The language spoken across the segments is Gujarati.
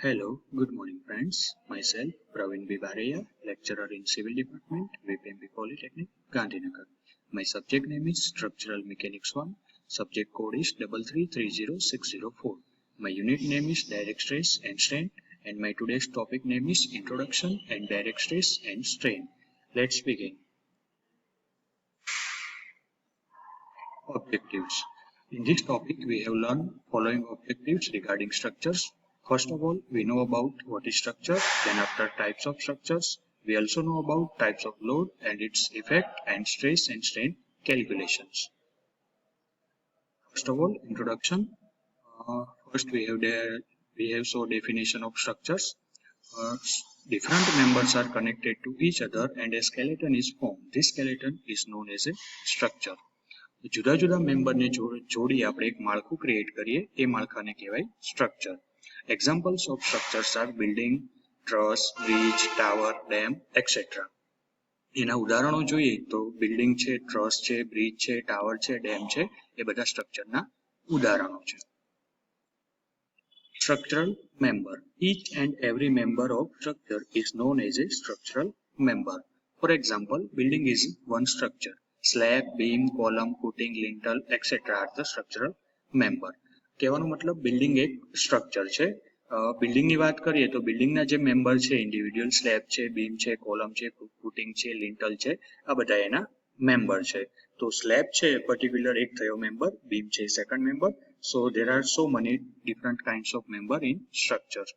Hello, good morning friends. Myself Praveen B. Bareya, lecturer in Civil Department, VPMB Polytechnic, Gandhinagar. My subject name is Structural Mechanics 1. Subject code is 3330604. My unit name is Direct Stress and Strain, and my today's topic name is Introduction and Direct Stress and Strain. Let's begin. Objectives. In this topic, we have learned following objectives regarding structures. First of all, we know about what is structure, then after types of structures. We also know about types of load and its effect and stress and strain calculations. First of all, introduction. First, we have so definition of structures. Different members are connected to each other and a skeleton is formed. This skeleton is known as a structure. જુદા જુદા મેમ્બરને જોડી આપણે એક માળખું ક્રિએટ કરીએ એ માળખાને કહેવાય structure. Examples of structures are building, truss, bridge, tower, dam etcetera. એના ઉદાહરણો જોઈએ તો બિલ્ડિંગ છે, ટ્રસ છે, બ્રિજ છે, ટાવર છે, ડેમ છે, એ બધા સ્ટ્રક્ચરના ઉદાહરણો છે. Structural member. Each and every member of structure is known as a structural member. For example, building is one structure. Slab, beam, column, footing, lintel, etc. are the structural member. કહેવાનો મતલબ બિલ્ડિંગ એક સ્ટ્રક્ચર છે. બિલ્ડિંગની વાત કરીએ તો બિલ્ડિંગના જે મેમ્બર છે ઇન્ડિવિડ્યુઅલ, સ્લેબ છે, બીમ છે, કોલમ છે, ફૂટિંગ છે, લિન્ટલ છે, આ બધા એના મેમ્બર છે. તો સ્લેબ છે પર્ટિક્યુલર એક થયો મેમ્બર, બીમ છે second member. So there are so many different kinds of member in structure.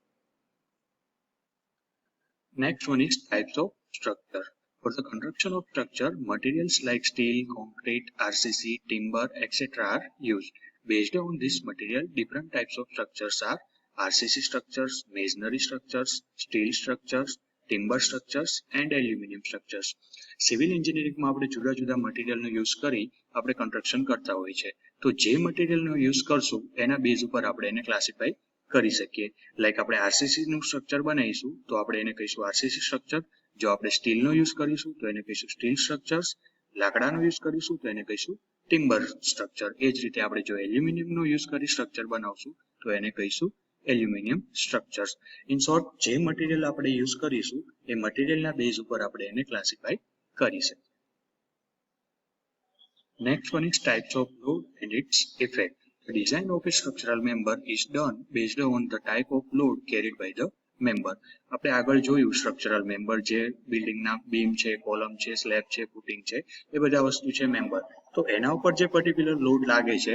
Next one is types of structure. For the construction of structure, materials like steel, concrete, RCC, timber, etc. are used. Based on this material, different types of structures are RCC structures, masonry structures, steel structures, timber structures and aluminum structures. Civil એન્જિનિયરિંગમાં આપણે જુદા જુદા મટીરિયલનો યુઝ કરી આપણે કન્સ્ટ્રક્શન કરતા હોય છે. તો જે મટીરિયલનો યુઝ કરશું એના બેઝ ઉપર આપણે એને ક્લાસિફાઈ કરી શકીએ. લાઈક આપણે આરસીસીનું સ્ટ્રક્ચર બનાવીશું તો આપણે એને કહીશું આરસીસી સ્ટ્રક્ચર. જો આપણે સ્ટીલનો યુઝ કરીશું તો એને કહીશું સ્ટીલ સ્ટ્રક્ચર્સ. લાકડાનો યુઝ કરીશું તો એને કહીશું ટિમ્બર સ્ટ્રક્ચર. એ જ રીતે આપણે જો એલ્યુમિનિયમનો યુઝ કરી સ્ટ્રક્ચર બનાવશું તો એને કહીશું એલ્યુમિનિયમ સ્ટ્રક્ચર્સ. ઇન શોર્ટ, જે મટીરિયલ આપણે યુઝ કરીશું એ મટીરિયલના બેઝ ઉપર આપણે એને ક્લાસિફાઈ કરી શકીએ. Next one is types of load and its effect. The design of a structural member is done based on the type of load carried by the member. આપણે આગળ જોયું સ્ટ્રક્ચરલ મેમ્બર જે બિલ્ડિંગના બીમ છે, કોલમ છે, સ્લેબ છે, ફૂટિંગ છે, એ બધા વસ્તુ છે મેમ્બર. તો એના ઉપર જે પર્ટિક્યુલર લોડ લાગે છે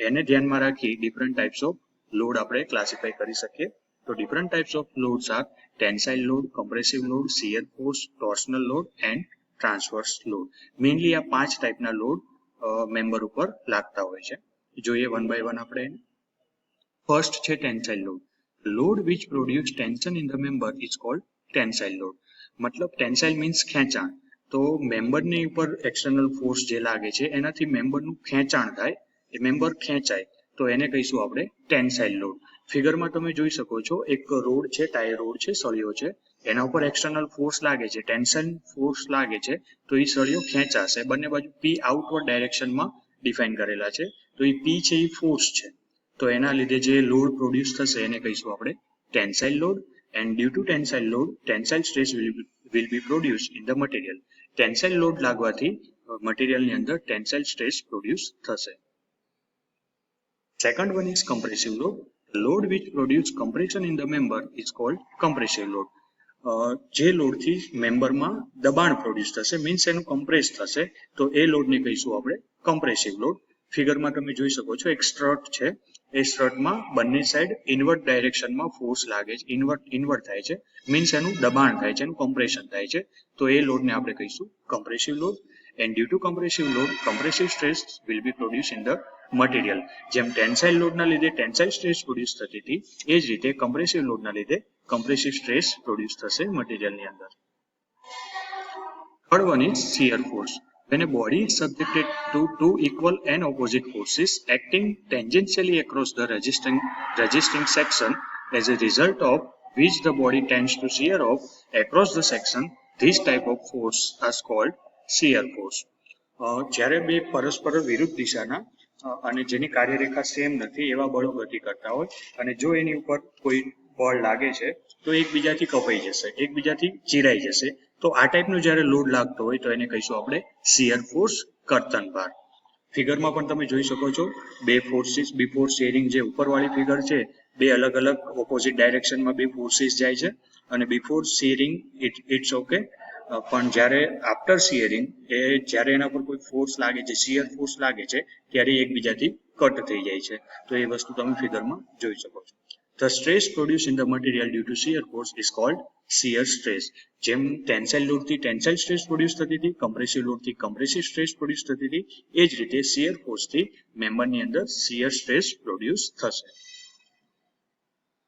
એને ધ્યાનમાં રાખી ડિફરન્ટ ટાઈપ્સ ઓફ લોડ આપણે ક્લાસિફાઈ કરી શકીએ. તો different types of loads are tensile load, compressive load, shear force, torsional load and transverse load. Mainly આ 5 ટાઈપના લોડ મેમ્બર ઉપર લાગતા હોય છે. જોઈએ વન બાય વન આપણે. ફર્સ્ટ છે tensile load. Load which produce tension in the member is called tensile load. મતલબ ટેન્સાઇલ મીન્સ ખેંચાણ. તો મેમ્બરની ઉપર એક્સટર્નલ ફોર્સ જે લાગે છે એનાથી મેમ્બરનું ખેંચાણ થાય, એ મેમ્બર ખેંચાય તો એને કહીશું આપણે ટેન્સાઇલ લોડ. ફિગરમાં તમે જોઈ શકો છો એક રોડ છે, ટાયર રોડ છે, સળિયો છે, એના ઉપર એક્સટર્નલ ફોર્સ લાગે છે, ટેન્શન ફોર્સ લાગે છે, તો એ સળિયો ખેંચાશે. બંને બાજુ પી આઉટવર્ડ ડાયરેક્શનમાં ડિફાઇન કરેલા છે. તો એ પી છે એ ફોર્સ છે, તો એના લીધે જે લોડ પ્રોડ્યુસ થશે એને કહીશું આપણે tensile load. And due to tensile load, tensile stress will be produce in the material. Tensile load લાગવાથી મટીરિયલની અંદર ટેન્સાઇલ સ્ટ્રેસ પ્રોડ્યુસ થશે. Second one is compressive load. The load which produce compression in the member is called compressive load. જે લોડથી મેમ્બરમાં દબાણ પ્રોડ્યુસ થશે, મીન્સ એનું કમ્પ્રેસ થશે, તો એ લોડને કહીશું આપણે કમ્પ્રેસિવ લોડ. ફિગરમાં તમે જોઈ શકો છો એક સ્ટ્રટ છે, એ સ્ટ્રટમાં બંને સાઈડ ઇનવર્ટ ડાયરેક્શનમાં ફોર્સ લાગે છે, ઇનવર્ટ થાય છે, મીન્સ એનું દબાણ થાય છે, એનું કમ્પ્રેશન થાય છે, તો એ લોડને આપણે કહીશું compressive load. And due to compressive load, compressive stress will be produce in the material. જેમ ટેન્સાઇલ લોડના લીધે ટેન્સાઇલ સ્ટ્રેસ પ્રોડ્યુસ થતી હતી, એ જ રીતે કમ્પ્રેસિવ લોડના લીધે કમ્પ્રેસિવ સ્ટ્રેસ પ્રોડ્યુસ થશે મટીરિયલની અંદર. Third one is shear force. When a body is subjected to two equal and opposite forces acting tangentially across the resisting section, as a result of which the body tends to shear off across the section, this type of force is called shear force. જ્યારે બે પરસ્પર વિરુદ્ધ દિશાના અને જેની કાર્યરેખા સેમ નથી એવા બળો ગતિ કરતા હોય અને જો એની ઉપર કોઈ બળ લાગે છે તો એકબીજાથી કપાઈ જશે, એકબીજાથી ચીરાઈ જશે. તો આ ટાઈપનો જ્યારે લોડ લાગતો હોય તો એને કહીશું આપણે શિયર ફોર્સ કર્તન ભાર. ફિગરમાં પણ તમે જોઈ શકો છો બે ફોર્સિસ બિફોર શેરિંગ, જે ઉપરવાળી ફિગર છે બે અલગ અલગ ઓપોઝિટ ડાયરેક્શનમાં બે ફોર્સિસ જાય છે અને બિફોર શેરિંગ ઇટ્સ ઓકે, પણ જ્યારે આફ્ટર શિયરિંગ એ જ્યારે એના પર કોઈ ફોર્સ લાગે છે, શિયર ફોર્સ લાગે છે ત્યારે એકબીજાથી કટ થઈ જાય છે. તો એ વસ્તુ તમે ફિગરમાં જોઈ શકો છો. The stress produced in the material due to shear force is called shear stress. જેમ ટેન્સાઇલ લોડથી ટેન્સાઇલ સ્ટ્રેસ પ્રોડ્યુસ થતી હતી, કમ્પ્રેસિવ લોડથી કમ્પ્રેસિવ સ્ટ્રેસ પ્રોડ્યુસ થતી હતી, એ જ રીતે શિયર ફોર્સથી મેમ્બરની અંદર શિયર સ્ટ્રેસ પ્રોડ્યુસ થશે.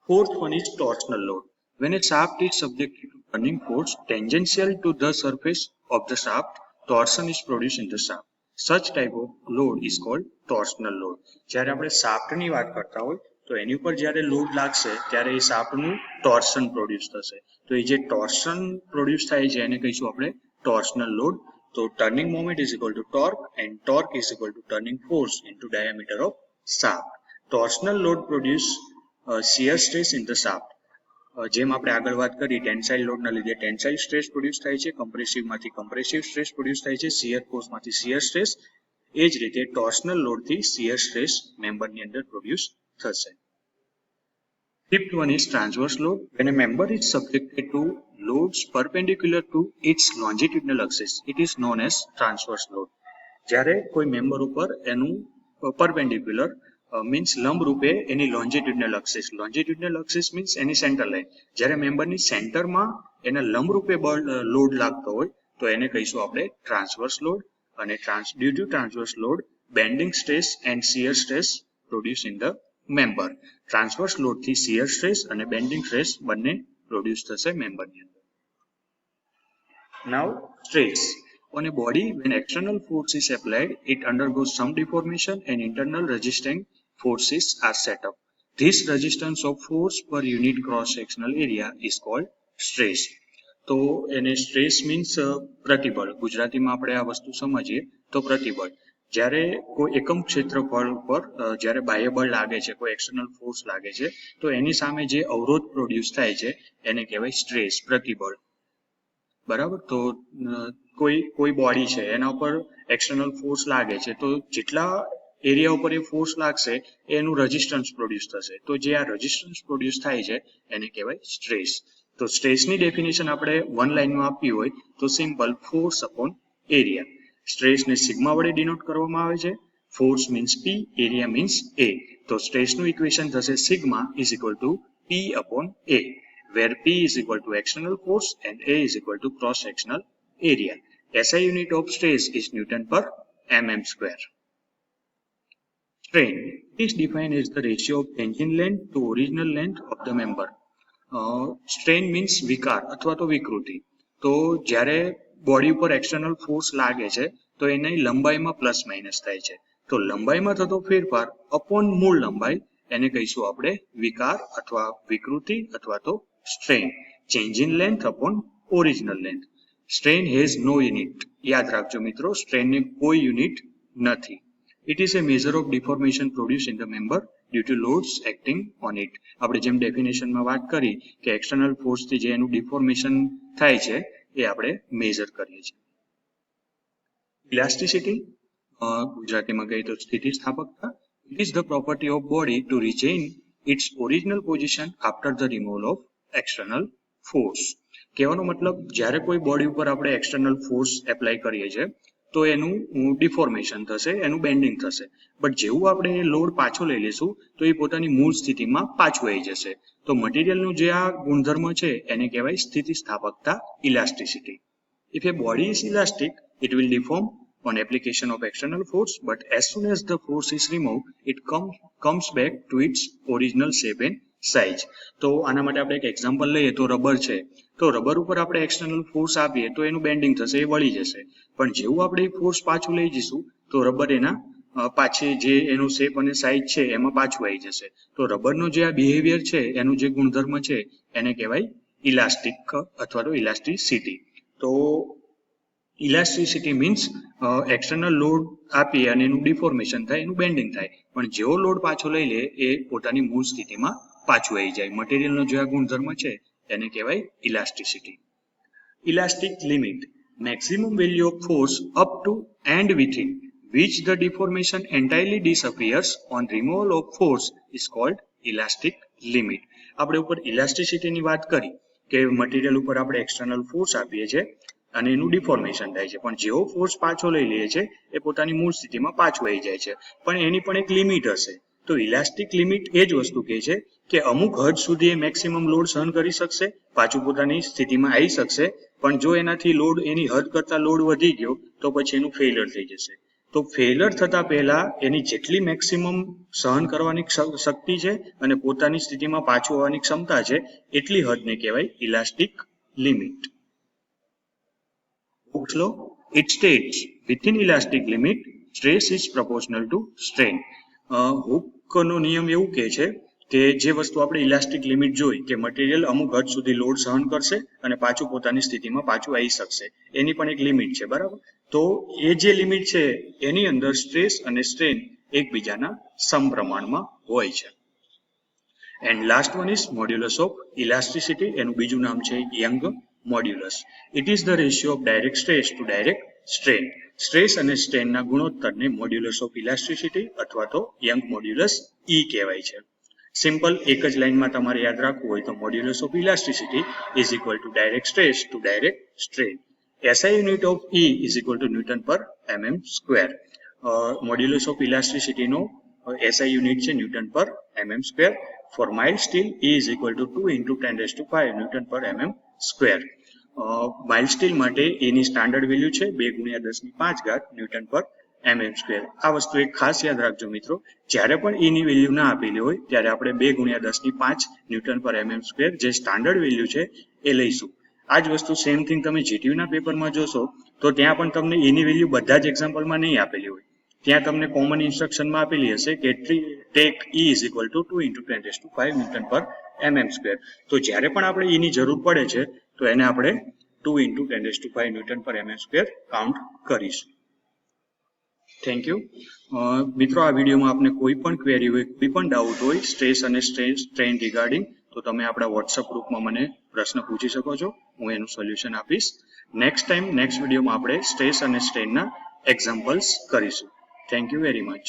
Fourth one is torsional load. When a shaft is subjected to turning force tangential to the surface of the shaft, torsion is produced in the shaft. Such type of load is called torsional load. જ્યારે આપણે શાફ્ટની વાત કરતા હોય તો એની ઉપર જ્યારે લોડ લાગશે ત્યારે એ શાફ્ટનું ટોર્શન પ્રોડ્યુસ થશે. તો એ જે ટોર્શન પ્રોડ્યુસ થાય છે એને કહીશું આપણે ટોર્શનલ લોડ. તો turning moment is equal two torque and torque is equal two turning force into diameter of shaft. Torsional load produce shear stress in the shaft. જેમ આપણે આગળ વાત કરી ટેન્સાઇલ લોડના લીધે ટેન્સાઇલ સ્ટ્રેસ પ્રોડ્યુસ થાય છે, કમ્પ્રેસિવમાંથી કમ્પ્રેસિવ સ્ટ્રેસ પ્રોડ્યુસ થાય છે, શિયર ફોર્સમાંથી શિયર સ્ટ્રેસ. એ જ રીતે ટોર્શનલ લોડથી શિયર સ્ટ્રેસ મેમ્બરની અંદર પ્રોડ્યુસ થશે. Fifth one is transverse load. When a member is subjected to loads perpendicular to its longitudinal axis, it is known as transverse load. જ્યારે કોઈ મેમ્બર ઉપર એનું પરપેન્ડિક્યુલર મીન્સ લંબ રૂપે એની લોન્જિટ્યુડનલ એક્સિસ મીન્સ એની સેન્ટર લાઈન, જ્યારે મેમ્બરની સેન્ટરમાં એના લંબ રૂપે લોડ લાગતો હોય તો એને કહીશું આપણે ટ્રાન્સવર્સ લોડ. અને due to transverse load bending stress and shear stress produce in the member. ટ્રાન્સવર્સ લોડથી શિયર સ્ટ્રેસ અને બેન્ડિંગ સ્ટ્રેસ બંને પ્રોડ્યુસ થશે મેમ્બરની અંદર. Now stress. On a body, when external force is applied, it undergoes some deformation and internal resisting forces are set up. This resistance of force per unit cross-sectional area is called stress. તો એને સ્ટ્રેસ મીન્સ પ્રતિબળ. ગુજરાતીમાં આપણે આ વસ્તુ સમજીએ તો પ્રતિબળ. જ્યારે કોઈ એકમ ક્ષેત્રફળ ઉપર જ્યારે બાહ્ય બળ લાગે છે, કોઈ એક્સટર્નલ ફોર્સ લાગે છે તો એની સામે જે અવરોધ પ્રોડ્યુસ થાય છે એને કહેવાય સ્ટ્રેસ, પ્રતિબળ. બરાબર. તો કોઈ બોડી છે એના ઉપર એક્સટર્નલ ફોર્સ લાગે છે તો જેટલા એરિયા ઉપર એ ફોર્સ લાગશે એનું રેઝિસ્ટન્સ પ્રોડ્યુસ થશે. તો જે આ રેઝિસ્ટન્સ પ્રોડ્યુસ થાય છે એને કહેવાય સ્ટ્રેસ. તો સ્ટ્રેસની ડેફિનેશન આપણે વન લાઇનમાં આપી હોય તો સિમ્પલ ફોર્સ અપોન એરિયા. સ્ટ્રેસને સિગ્મા વડે ડિનોટ કરવામાં આવે છે. ફોર્સ મીન્સ પી, એરિયા મીન્સ એ. તો સ્ટ્રેસનું ઇક્વેશન થશે sigma is equal two P upon A, where P is equal to external force and A is equal to cross-sectional area. SI unit of stress is Newton per mm square. Strain is defined as the ratio of tangent length to original length of the member. Strain means વિકાર અથવા તો વિકૃતિ. તો જ્યારે બોડી ઉપર એક્સટર્નલ ફોર્સ લાગે છે તો એની લંબાઈમાં પ્લસ માઇનસ થાય છે. તો લંબાઈમાં થતો ફેરફાર અપોન મૂળ લંબાઈ એને કહીશું આપણે વિકાર અથવા વિકૃતિ અથવા તો strain. Change in length upon original length. Strain has no unit. યાદ રાખજો મિત્રો, strain ની કોઈ યુનિટ નથી. It is a measure of deformation produced in the member due to loads acting on it. આપણે જેમ ડેફિનેશનમાં વાત કરી કે એક્સટર્નલ ફોર્સથી જે એનું ડિફોર્મેશન થાય છે એ આપણે મેજર કરીએ છીએ. ઇલાસ્ટિસિટી, ગુજરાતીમાં કહીએ તો સ્થિતિસ્થાપકતા. It is the property of body to retain its original position after the removal of external force. કહેવાનો મતલબ જ્યારે કોઈ બોડી ઉપર આપણે એક્સટર્નલ ફોર્સ એપ્લાય કરીએ છીએ તો એનું ડિફોર્મેશન થશે, એનું બેન્ડિંગ થશે. બટ જેવું આપણે એ લોડ પાછો લઈ લઈશું તો એ પોતાની મૂળ સ્થિતિમાં પાછું આવી જશે. તો મટીરિયલનું જે આ ગુણધર્મ છે એને કહેવાય સ્થિતિસ્થાપકતા, elasticity. If a body is elastic, it will deform on application of external force, but as soon as the force is removed, it comes back to its original shape and size. તો આના માટે આપણે એક એક્ઝામ્પલ લઈએ તો રબર છે. તો રબર ઉપર આપણે એક્સટર્નલ ફોર્સ આપીએ તો એનું બેન્ડિંગ થશે, એ વળી જશે. પણ જેવું આપણે ફોર્સ પાછું લઈ જઈશું તો રબર એના પાછી જે એનું શેપ અને સાઇઝ છે એમાં પાછું આવી જશે. તો રબરનો જે આ બિહેવિયર છે એનું જે ગુણધર્મ છે એને કહેવાય ઇલાસ્ટિક અથવા તો ઇલાસ્ટિસિટી. તો ઇલાસ્ટિસિટી મીન્સ એક્સટર્નલ લોડ આપીએ અને એનું ડિફોર્મેશન થાય, એનું બેન્ડિંગ થાય, પણ જેવો લોડ પાછો લઈ લે એ પોતાની મૂળ સ્થિતિમાં પાછું આવી જાય. મટીરિયલનો જે આ ગુણધર્મ છે તેને કહેવાય elasticity. Elastic limit, maximum value of force up to and within which the deformation entirely disappears on removal of force is called elastic limit. આપણે ઉપર ઇલાસ્ટિસિટીની વાત કરી કે મટીરિયલ ઉપર આપણે એક્સટર્નલ ફોર્સ આપીએ છીએ અને એનું ડિફોર્મેશન થાય છે, પણ જેવો ફોર્સ પાછો લઈ લઈએ છે એ પોતાની મૂળ સ્થિતિમાં પાછું આવી જાય છે, પણ એની પણ એક લિમિટ હશે. તો ઇલાસ્ટિક લિમિટ એ જ વસ્તુ કહે છે કે અમુક હદ સુધી એ મેક્સિમમ લોડ સહન કરી શકશે, પાછું પોતાની સ્થિતિમાં આવી શકશે, પણ જો એનાથી લોડ એની હદ કરતા લોડ વધી ગયો તો પછી એનું ફેઇલર થઈ જશે. તો ફેઇલર થતા પહેલા એની જેટલી મેક્સિમમ સહન કરવાની શક્તિ છે અને પોતાની સ્થિતિમાં પાછું આવવાની ક્ષમતા છે એટલી હદને કહેવાય elastic limit. Hooke's law, it states within elastic limit stress is proportional to strain. હુકનો નિયમ એવું કહે છે કે જે વસ્તુ આપણે ઇલાસ્ટિક લિમિટ જોઈ કે મટીરિયલ અમુક હદ સુધી લોડ સહન કરશે અને પાછું પોતાની સ્થિતિમાં પાછું આવી શકશે, એની પણ એક લિમિટ છે, બરાબર. તો એ જે લિમિટ છે એની અંદર સ્ટ્રેસ અને સ્ટ્રેન એકબીજાના સમપ્રમાણમાં હોય છે. And last one is modulus of elasticity. એનું બીજું નામ છે Young modulus. It is the ratio of direct stress to direct strain. Stress અને સ્ટ્રેનના ગુણોત્તરને મોડ્યુલસ ઓફ ઇલાસ્ટિસિટી અથવા તો યંગ મોડ્યુલસ ઈ કહેવાય છે. સિમ્પલ એક જ લાઈનમાં તમારે યાદ રાખવું હોય તો modulus of elasticity is equal to direct stress to direct strain. SI unit of E is equal to newton પર mm સ્ક્વેર. મોડ્યુલસ ઓફ ઇલાસ્ટિસિટીનો SI યુનિટ છે ન્યૂટન પર mm square. For mild steel, E is equal to 2 into 10 raised to 5 Newton per mm square. Mild steel માટે એની સ્ટાન્ડર્ડ વેલ્યુ છે 2 ગુણ્યા 10⁵ ન્યૂટન પર mm સ્ક્વેર. આ વસ્તુ એક ખાસ યાદ રાખજો મિત્રો, જ્યારે પણ એની વેલ્યુ ના આપેલી હોય ત્યારે આપણે 2 ગુણ્યા 10⁵ ન્યૂટન પર mm સ્ક્વેર જે સ્ટાન્ડર્ડ વેલ્યુ છે એ લઈશું. આ જ વસ્તુ સેમ થિંગ તમે જીટીયુના પેપરમાં જોશો તો ત્યાં પણ તમને એની વેલ્યુ બધા જ એક્ઝામ્પલમાં નહીં આપેલી હોય, ત્યાં તમને કોમન ઇન્સ્ટ્રક્શનમાં આપેલી હશે કે take E is equal to 2 into 10⁵ newton પર mm સ્ક્વેર. તો જ્યારે પણ આપણે એની જરૂર પડે છે તો એને આપણે 2 into 10⁵ ન્યૂટન પર mm સ્ક્વેર કાઉન્ટ કરીશું. થેન્ક યુ મિત્રો. આ વિડીયોમાં આપને કોઈ પણ ક્વેરી હોય, કોઈ પણ ડાઉટ હોય સ્ટ્રેસ અને સ્ટ્રેન રિગાર્ડિંગ, તો તમે આપણા વોટ્સઅપ ગ્રુપમાં મને પ્રશ્ન પૂછી શકો છો, હું એનું સોલ્યુશન આપીશ. નેક્સ્ટ વિડીયોમાં આપણે સ્ટ્રેસ અને સ્ટ્રેનના એક્ઝામ્પલ્સ કરીશું. Thank you very much.